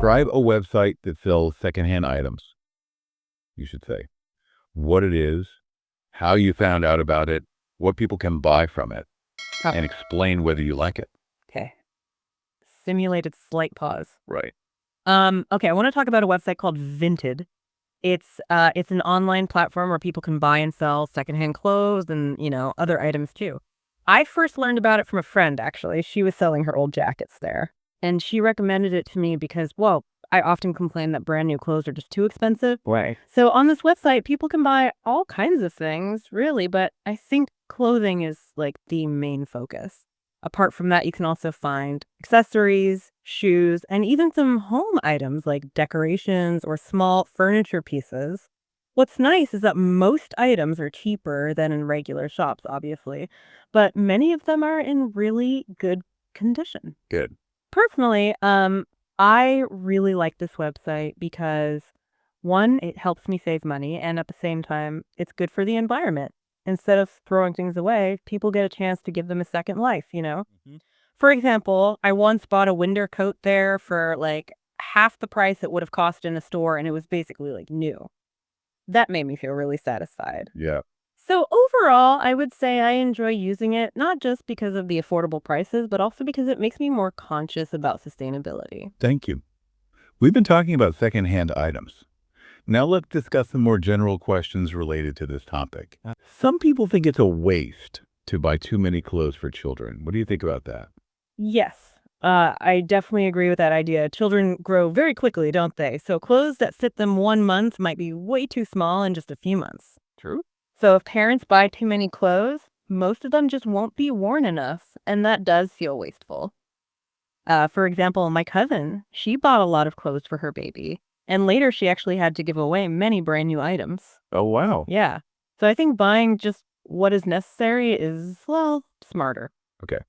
Describe a website that sells secondhand items. You should say what it is, how you found out about it, what people can buy from it, and explain whether you like it. Okay. Simulated slight pause. Right. Okay, I want to talk about a website called Vinted. It's an online platform where people can buy and sell secondhand clothes and, other items too. I first learned about it from a friend, actually. She was selling her old jackets there. And she recommended it to me because, well, I often complain that brand new clothes are just too expensive. Right. So on this website, people can buy all kinds of things, really, but I think clothing is like the main focus. Apart from that, you can also find accessories, shoes, and even some home items like decorations or small furniture pieces. What's nice is that most items are cheaper than in regular shops, obviously, but many of them are in really good condition. Good. Personally, I really like this website because one, it helps me save money, and at the same time, it's good for the environment. Instead of throwing things away, people get a chance to give them a second life. Mhm. For example, I once bought a winter coat there for like half the price it would have cost in a store, and it was basically like new. That made me feel really satisfied. Yeah. So overall, I would say I enjoy using it, not just because of the affordable prices, but also because it makes me more conscious about sustainability. Thank you. We've been talking about secondhand items. Now let's discuss some more general questions related to this topic. Some people think it's a waste to buy too many clothes for children. What do you think about that? Yes, I definitely agree with that idea. Children grow very quickly, don't they? So clothes that fit them 1 month might be way too small in just a few months. True. So if parents buy too many clothes, most of them just won't be worn enough, and that does feel wasteful. For example, my cousin, she bought a lot of clothes for her baby, and later she actually had to give away many brand new items. Oh, wow. Yeah. So I think buying just what is necessary is, well, smarter. Okay.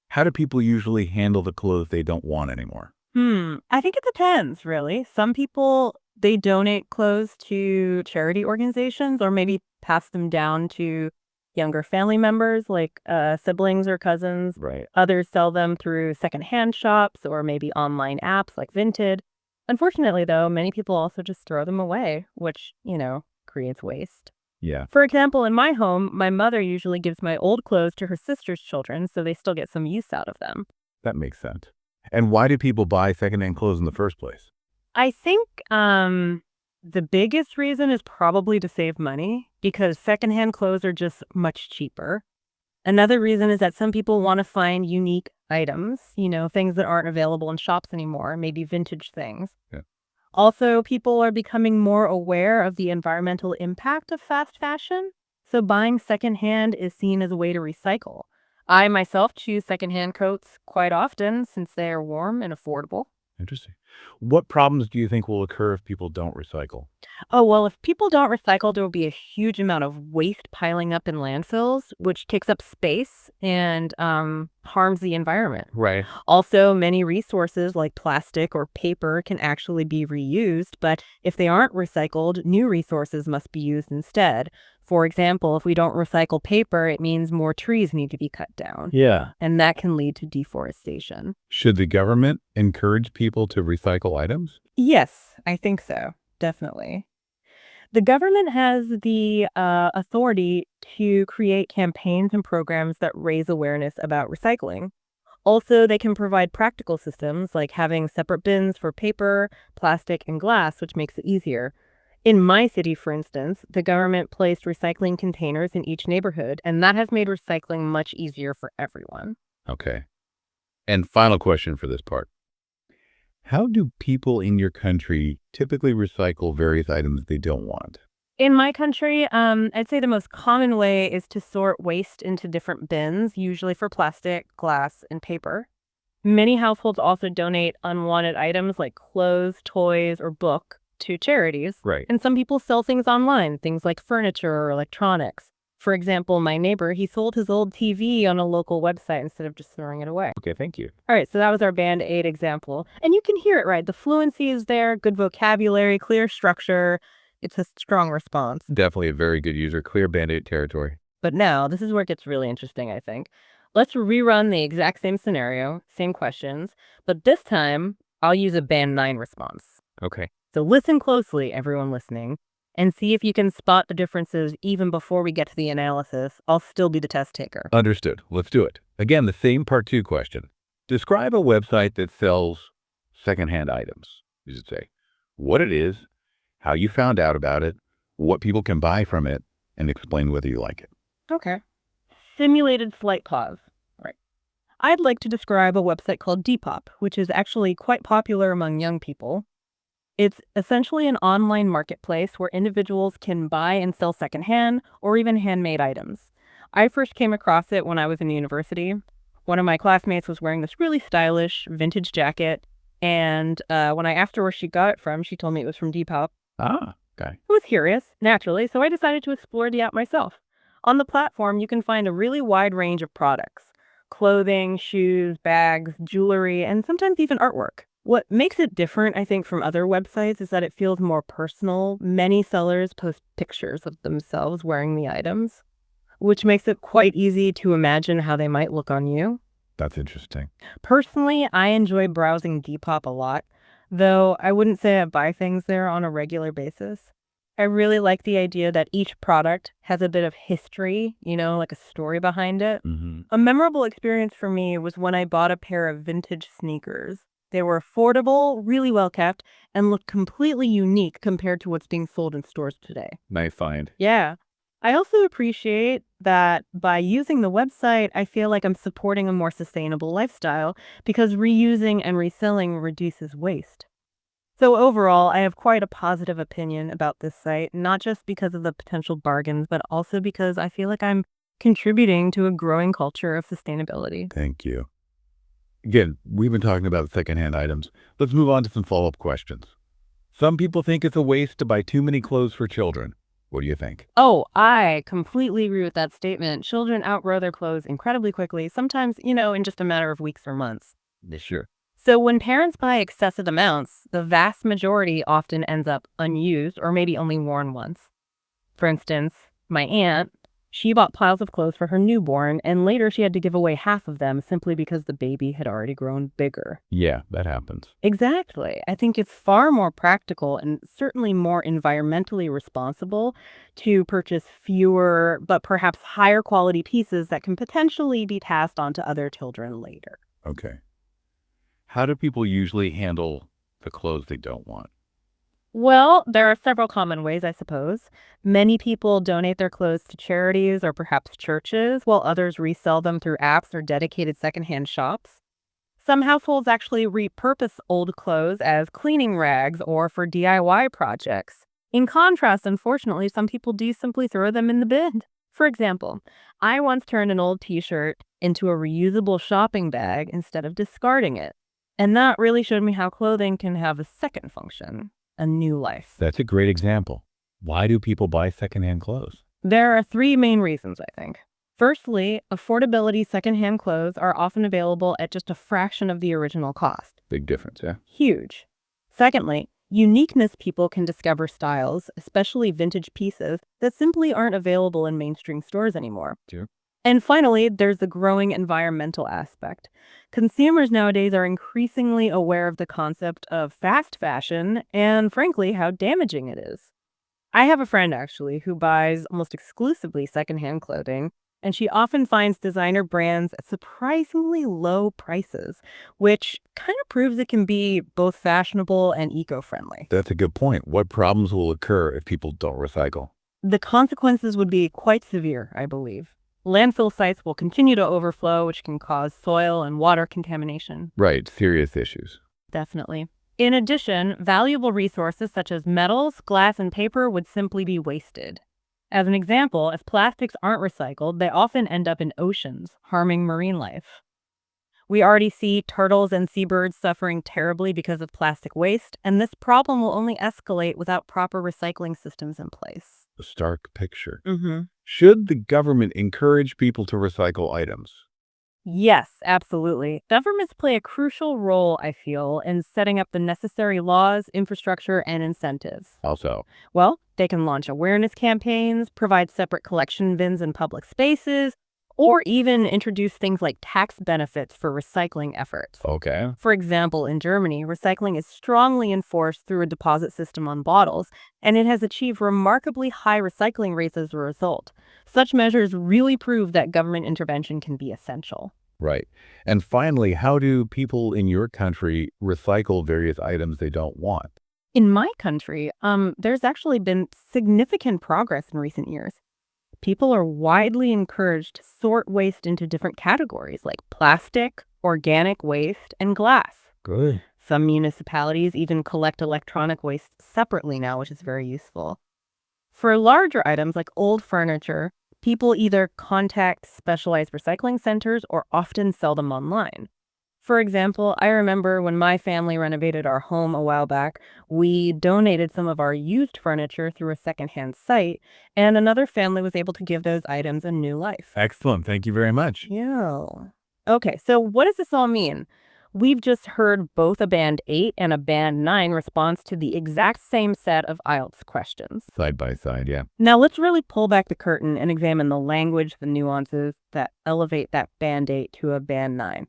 How do people usually handle the clothes they don't want anymore? I think it depends, really. Some people, they donate clothes to charity organizations or maybe pass them down to younger family members like siblings or cousins. Right. Others sell them through secondhand shops or maybe online apps like Vinted. Unfortunately, though, many people also just throw them away, which, creates waste. Yeah, For example, in my home, my mother usually gives my old clothes to her sister's children so they still get some use out of them. that makes sense. And why do people buy secondhand clothes in the first place? I think the biggest reason is probably to save money because secondhand clothes are just much cheaper. Another reason is that some people want to find unique items, things that aren't available in shops anymore, maybe vintage things. Yeah. Also, people are becoming more aware of the environmental impact of fast fashion. So buying secondhand is seen as a way to recycle. I myself choose secondhand coats quite often since they are warm and affordable. Interesting. What problems do you think will occur if people don't recycle? Oh, well, if people don't recycle, there will be a huge amount of waste piling up in landfills, which takes up space and harms the environment. Right. Also, many resources like plastic or paper can actually be reused, but if they aren't recycled, new resources must be used instead. For example, if we don't recycle paper, it means more trees need to be cut down, Yeah. and that can lead to deforestation. Should the government encourage people to recycle items? Yes, I think so. Definitely. The government has the authority to create campaigns and programs that raise awareness about recycling. Also, they can provide practical systems like having separate bins for paper, plastic, and glass, which makes it easier. In my city, for instance, the government placed recycling containers in each neighborhood, and that has made recycling much easier for everyone. Okay. And final question for this part. How do people in your country typically recycle various items they don't want? In my country, I'd say the most common way is to sort waste into different bins, usually for plastic, glass, and paper. Many households also donate unwanted items like clothes, toys, or book to charities. Right. And some people sell things online, things like furniture or electronics. For example, my neighbor, he sold his old TV on a local website instead of just throwing it away. Okay, thank you. All right, so that was our Band-Aid example. And you can hear it, right? The fluency is there, good vocabulary, clear structure. It's a strong response. Definitely a very good user. Clear Band-Aid territory. But now, this is where it gets really interesting, I think. Let's rerun the exact same scenario, same questions, but this time I'll use a Band 9 response. Okay. So listen closely, everyone listening, and see if you can spot the differences even before we get to the analysis. I'll still be the test taker. Understood. Let's do it. Again, the same part 2 question. Describe a website that sells secondhand items. You should say what it is, how you found out about it, what people can buy from it, and explain whether you like it. Okay. Simulated slight pause. Right. I'd like to describe a website called Depop, which is actually quite popular among young people. It's essentially an online marketplace where individuals can buy and sell secondhand or even handmade items. I first came across it when I was in university. One of my classmates was wearing this really stylish vintage jacket, and when I asked her where she got it from, she told me it was from Depop. Ah, okay. I was curious, naturally, so I decided to explore the app myself. On the platform, you can find a really wide range of products: clothing, shoes, bags, jewelry, and sometimes even artwork. What makes it different, I think, from other websites is that it feels more personal. Many sellers post pictures of themselves wearing the items, which makes it quite easy to imagine how they might look on you. That's interesting. Personally, I enjoy browsing Depop a lot, though I wouldn't say I buy things there on a regular basis. I really like the idea that each product has a bit of history, like a story behind it. Mm-hmm. A memorable experience for me was when I bought a pair of vintage sneakers. They were affordable, really well kept, and looked completely unique compared to what's being sold in stores today. Nice find. Yeah. I also appreciate that by using the website, I feel like I'm supporting a more sustainable lifestyle because reusing and reselling reduces waste. So overall, I have quite a positive opinion about this site, not just because of the potential bargains, but also because I feel like I'm contributing to a growing culture of sustainability. Thank you. Again, we've been talking about secondhand items. Let's move on to some follow-up questions. Some people think it's a waste to buy too many clothes for children. What do you think? Oh, I completely agree with that statement. Children outgrow their clothes incredibly quickly, sometimes, in just a matter of weeks or months. Sure. So when parents buy excessive amounts, the vast majority often ends up unused or maybe only worn once. For instance, my aunt, she bought piles of clothes for her newborn, and later she had to give away half of them simply because the baby had already grown bigger. Yeah, that happens. Exactly. I think it's far more practical and certainly more environmentally responsible to purchase fewer, but perhaps higher quality pieces that can potentially be passed on to other children later. Okay. How do people usually handle the clothes they don't want? Well, there are several common ways, I suppose. Many people donate their clothes to charities or perhaps churches, while others resell them through apps or dedicated secondhand shops. Some households actually repurpose old clothes as cleaning rags or for DIY projects. In contrast, unfortunately, some people do simply throw them in the bin. For example, I once turned an old t-shirt into a reusable shopping bag instead of discarding it. And that really showed me how clothing can have a second function, a new life. That's a great example. Why do people buy secondhand clothes? There are three main reasons, I think. Firstly, affordability. Secondhand clothes are often available at just a fraction of the original cost. Big difference, yeah? Huge. Secondly, uniqueness. People can discover styles, especially vintage pieces, that simply aren't available in mainstream stores anymore. Sure. And finally, there's the growing environmental aspect. Consumers nowadays are increasingly aware of the concept of fast fashion and, frankly, how damaging it is. I have a friend actually who buys almost exclusively secondhand clothing, and she often finds designer brands at surprisingly low prices, which kind of proves it can be both fashionable and eco-friendly. That's a good point. What problems will occur if people don't recycle? The consequences would be quite severe, I believe. Landfill sites will continue to overflow, which can cause soil and water contamination. Right, serious issues. Definitely. In addition, valuable resources such as metals, glass, and paper would simply be wasted. As an example, if plastics aren't recycled, they often end up in oceans, harming marine life. We already see turtles and seabirds suffering terribly because of plastic waste, and this problem will only escalate without proper recycling systems in place. A stark picture. Mm-hmm. Should the government encourage people to recycle items? Yes, absolutely. Governments play a crucial role, I feel, in setting up the necessary laws, infrastructure, and incentives. Also, Well, they can launch awareness campaigns, provide separate collection bins in public spaces, or even introduce things like tax benefits for recycling efforts. Okay. For example, in Germany, recycling is strongly enforced through a deposit system on bottles, and it has achieved remarkably high recycling rates as a result. Such measures really prove that government intervention can be essential. Right. And finally, how do people in your country recycle various items they don't want? In my country, there's actually been significant progress in recent years. People are widely encouraged to sort waste into different categories like plastic, organic waste, and glass. Good. Some municipalities even collect electronic waste separately now, which is very useful. For larger items like old furniture, people either contact specialized recycling centers or often sell them online. For example, I remember when my family renovated our home a while back, we donated some of our used furniture through a secondhand site, and another family was able to give those items a new life. Excellent. Thank you very much. Yeah. Okay, so what does this all mean? We've just heard both a Band 8 and a Band 9 response to the exact same set of IELTS questions. Side by side, yeah. Now let's really pull back the curtain and examine the language, the nuances that elevate that Band 8 to a Band 9.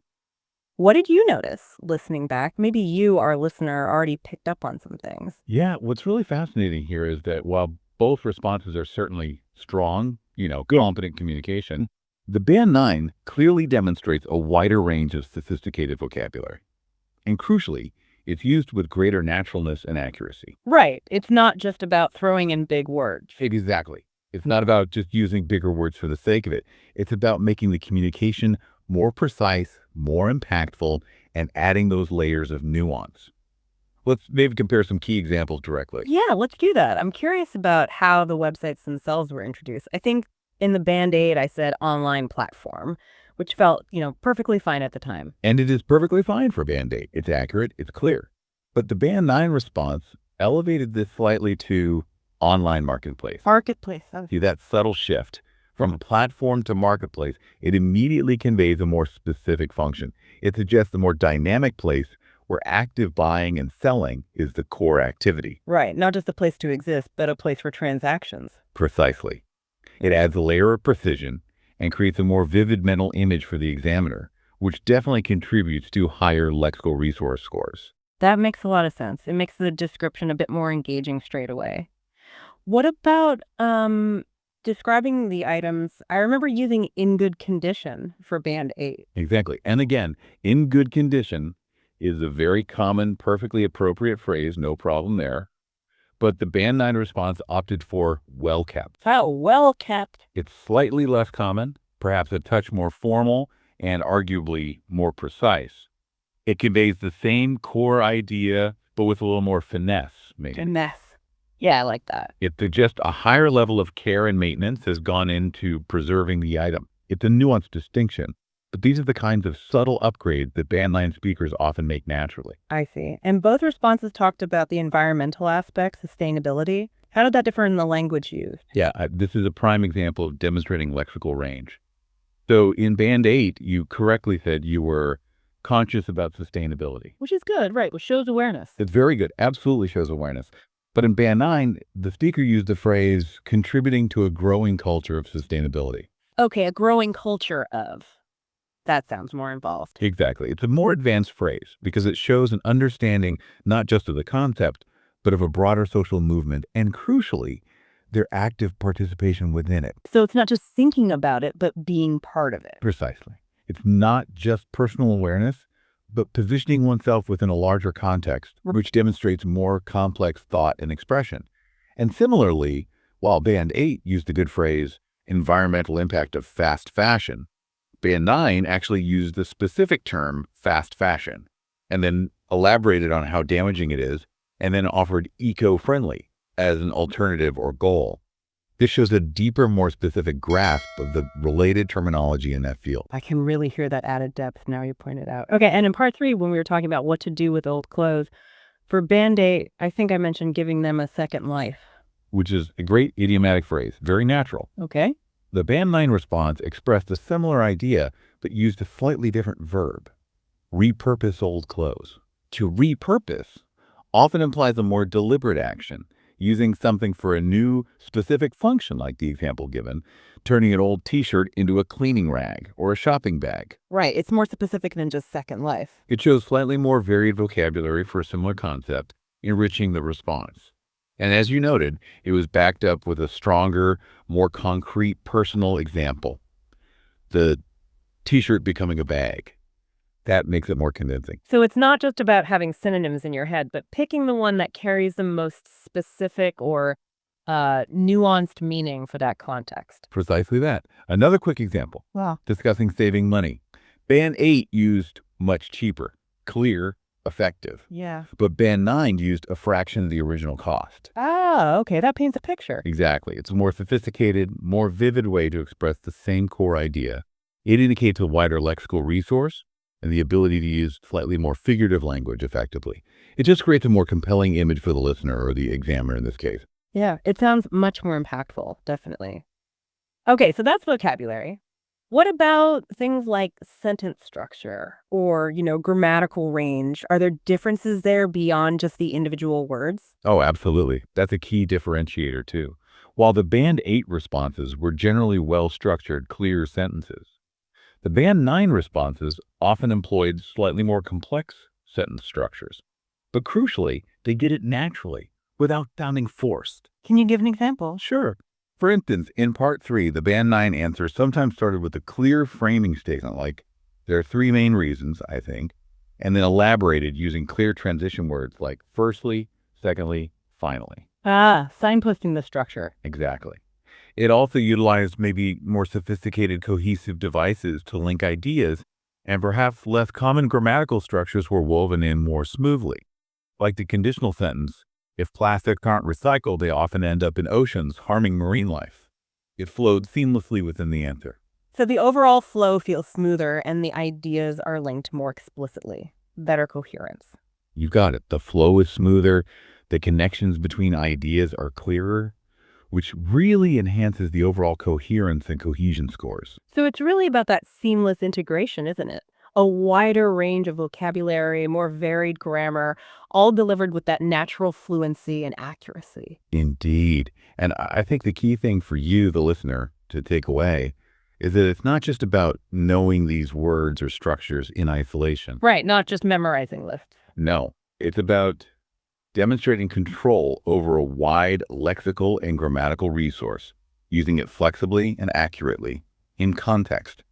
What did you notice listening back? Maybe you, our listener, already picked up on some things. Yeah, what's really fascinating here is that while both responses are certainly strong, competent communication, the Band 9 clearly demonstrates a wider range of sophisticated vocabulary. And crucially, it's used with greater naturalness and accuracy. Right. It's not just about throwing in big words. Exactly. It's not about just using bigger words for the sake of it. It's about making the communication more precise, more impactful, and adding those layers of nuance. Let's maybe compare some key examples directly. Yeah, let's do that. I'm curious about how the websites themselves were introduced. I think in the Band 8, I said online platform, which felt, perfectly fine at the time. And it is perfectly fine for Band 8. It's accurate, it's clear. But the Band 9 response elevated this slightly to online marketplace. Marketplace. See that subtle shift from platform to marketplace, it immediately conveys a more specific function. It suggests a more dynamic place where active buying and selling is the core activity. Right. Not just a place to exist, but a place for transactions. Precisely. It adds a layer of precision and creates a more vivid mental image for the examiner, which definitely contributes to higher lexical resource scores. That makes a lot of sense. It makes the description a bit more engaging straight away. What about describing the items? I remember using in good condition for Band 8. Exactly. And again, in good condition is a very common, perfectly appropriate phrase, no problem there. But the Band 9 response opted for well kept. Oh, well kept. It's slightly less common, perhaps a touch more formal, and arguably more precise. It conveys the same core idea, but with a little more finesse, maybe. Finesse. Yeah, I like that. It suggests a higher level of care and maintenance has gone into preserving the item. It's a nuanced distinction, but these are the kinds of subtle upgrades that Band 9 speakers often make naturally. I see. And both responses talked about the environmental aspect, sustainability. How did that differ in the language used? Yeah, this is a prime example of demonstrating lexical range. So in Band 8, you correctly said you were conscious about sustainability. Which is good, right, which shows awareness. It's very good, absolutely shows awareness. But in Band 9, the speaker used the phrase contributing to a growing culture of sustainability. Okay, a growing culture of. That sounds more involved. Exactly. It's a more advanced phrase because it shows an understanding not just of the concept, but of a broader social movement and, crucially, their active participation within it. So it's not just thinking about it, but being part of it. Precisely. It's not just personal awareness, but positioning oneself within a larger context, which demonstrates more complex thought and expression. And similarly, while Band 8 used the good phrase, environmental impact of fast fashion, Band 9 actually used the specific term fast fashion, and then elaborated on how damaging it is, and then offered eco-friendly as an alternative or goal. This shows a deeper, more specific grasp of the related terminology in that field. I can really hear that added depth now you point it out. Okay, and in part 3, when we were talking about what to do with old clothes, for Band 8, I think I mentioned giving them a second life. Which is a great idiomatic phrase, very natural. Okay. The Band 9 response expressed a similar idea, but used a slightly different verb. Repurpose old clothes. To repurpose often implies a more deliberate action. using something for a new, specific function like the example given, turning an old t-shirt into a cleaning rag or a shopping bag. Right, it's more specific than just Second Life. It shows slightly more varied vocabulary for a similar concept, enriching the response. And as you noted, it was backed up with a stronger, more concrete personal example. The t-shirt becoming a bag. That makes it more convincing. So it's not just about having synonyms in your head, but picking the one that carries the most specific or nuanced meaning for that context. Precisely that. Another quick example. Wow. Discussing saving money. Band 8 used much cheaper, clear, effective. Yeah. But Band 9 used a fraction of the original cost. Ah, okay, that paints a picture. Exactly. It's a more sophisticated, more vivid way to express the same core idea. It indicates a wider lexical resource and the ability to use slightly more figurative language effectively. It just creates a more compelling image for the listener or the examiner in this case. Yeah, it sounds much more impactful, definitely. Okay, so that's vocabulary. What about things like sentence structure or, grammatical range? Are there differences there beyond just the individual words? Oh, absolutely. That's a key differentiator too. While the Band 8 responses were generally well-structured, clear sentences, the Band 9 responses often employed slightly more complex sentence structures. But crucially, they did it naturally, without sounding forced. Can you give an example? Sure. For instance, in Part 3, the Band 9 answer sometimes started with a clear framing statement like, there are three main reasons, I think, and then elaborated using clear transition words like firstly, secondly, finally. Ah, signposting the structure. Exactly. It also utilized maybe more sophisticated cohesive devices to link ideas, and perhaps less common grammatical structures were woven in more smoothly. Like the conditional sentence, if plastics aren't recycled, they often end up in oceans, harming marine life. It flowed seamlessly within the answer. So the overall flow feels smoother and the ideas are linked more explicitly. Better coherence. You got it. The flow is smoother. The connections between ideas are clearer, which really enhances the overall coherence and cohesion scores. So it's really about that seamless integration, isn't it? A wider range of vocabulary, more varied grammar, all delivered with that natural fluency and accuracy. Indeed. And I think the key thing for you, the listener, to take away is that it's not just about knowing these words or structures in isolation. Right, not just memorizing lists. No, it's about demonstrating control over a wide lexical and grammatical resource, using it flexibly and accurately, in context,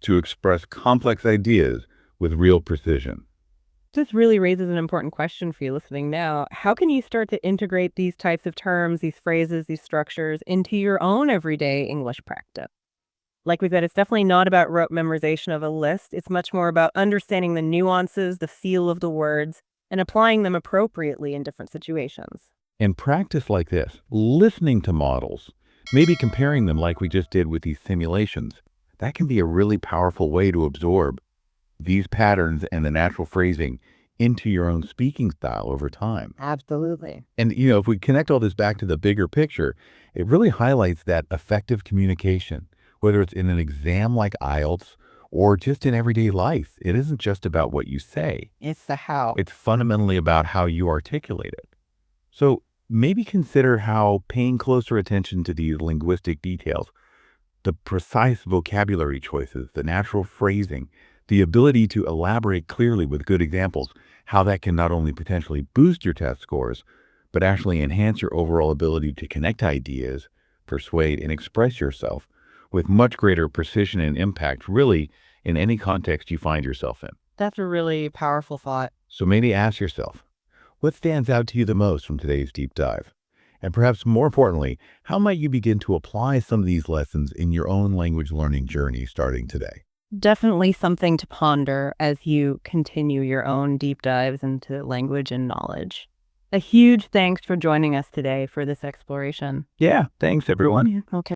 to express complex ideas with real precision. This really raises an important question for you listening now. How can you start to integrate these types of terms, these phrases, these structures into your own everyday English practice? Like we said, it's definitely not about rote memorization of a list. It's much more about understanding the nuances, the feel of the words, and applying them appropriately in different situations. In practice like this, listening to models, maybe comparing them like we just did with these simulations, that can be a really powerful way to absorb these patterns and the natural phrasing into your own speaking style over time. Absolutely. And, if we connect all this back to the bigger picture, it really highlights that effective communication, whether it's in an exam like IELTS or just in everyday life. It isn't just about what you say. It's the how. It's fundamentally about how you articulate it. So maybe consider how paying closer attention to these linguistic details, the precise vocabulary choices, the natural phrasing, the ability to elaborate clearly with good examples, how that can not only potentially boost your test scores, but actually enhance your overall ability to connect ideas, persuade, and express yourself with much greater precision and impact, really, in any context you find yourself in. That's a really powerful thought. So maybe ask yourself, what stands out to you the most from today's deep dive? And perhaps more importantly, how might you begin to apply some of these lessons in your own language learning journey starting today? Definitely something to ponder as you continue your own deep dives into language and knowledge. A huge thanks for joining us today for this exploration. Yeah, thanks everyone. Okay.